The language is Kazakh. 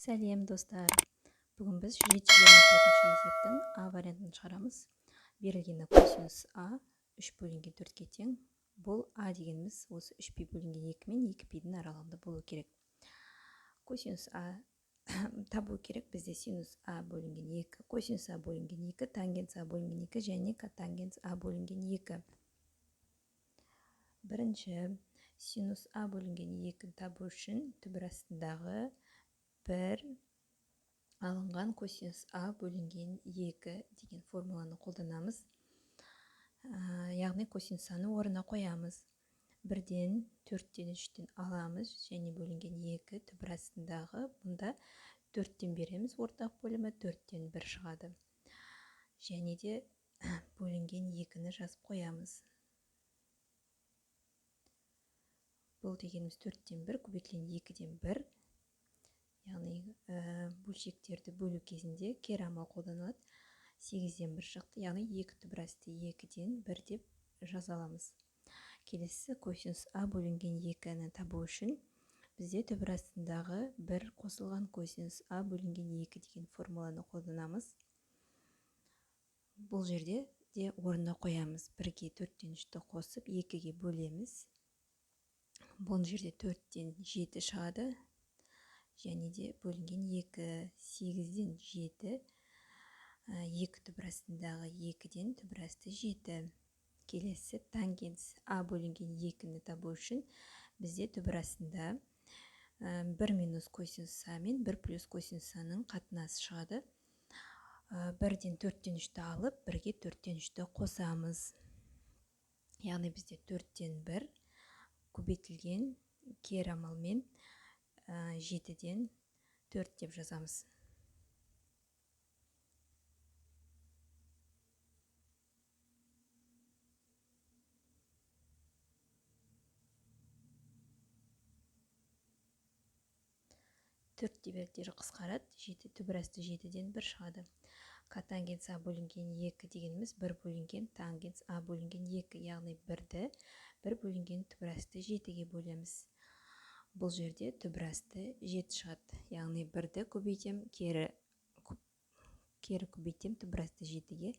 Сәлем достар. Бүгін біз 724 есептің А вариантын шығарамыз. Берілгені косинус А 3 бөлінген 4-ке тең. Бұл А дегеніміз осы 3 пи бөлінген 2 мен 2 пидің аралығында болу керек. Косинус А табу керек бізде синус А бөлінген 2, косинус А бөлінген 2, тангенс А бөлінген 2 және котангенс А бөлінген 2. Бірінші, синус А бөлінген 2 табу үшін түбір астындағы 1 алынған косинус А бөлінген 2 деген формуланы қолданамыз. Яғни косинус Аны орнына қоямыз. 1-ден 4-тен 3-тен аламыз және бөлінген 2 түбір астындағы бұнда 4-тен береміз ортақ бөлімі, 4-тен 1 шығады. Және де бөлінген 2-ні жазып қоямыз. Бұл дегеніміз 4-тен 1 көбейтілген 2-ден 1. Яғни бөлшектерді бөлу кезінде кері амал қолданылады. 8-ден 1 шықты, яғни 2 түбір асты 2-ден 1 деп жаза аламыз. Келесі косинус А бөлінген 2-ні табу үшін бізде түбір астындағы 1 қосылған косинус А бөлінген 2 деген формуланы қолданамыз. Бұл жерде де орнына қоямыз. 1-ге 4-тен 3-ті қосып 2-ге бөлеміз. Бұл жерде 4-тен 7 шығады. Және де бөлінген 2, 8-ден 7, 2 түбір астындағы 2-ден түбір асты 7. Келесі тангенс А бөлінген 2-ні табу үшін бізде түбір астында 1 минус косинус А мен 1 плюс косинус Аның қатынасы шығады. 1-ден 4-тен 3-ті алып, 1-ге 4-тен 3-ті қосамыз. Яғни бізде 4-тен 1 көбейтілген кері амалмен 7-ден 4 деп жазамыз. Төрт дебелдері қысқарады, 7 түбір асты 7-ден 1 шығады. Котангенс А бөлінген 2 дегеніміз 1 бөлінген тангенс А бөлінген 2, яғни 1-ді 1 бөлінген түбір асты 7-ге бөлеміз. Бұл жерде түбір асты 7 шығады, яғни 1-ді көбейтем, кері көбейтем түбір асты 7-ге,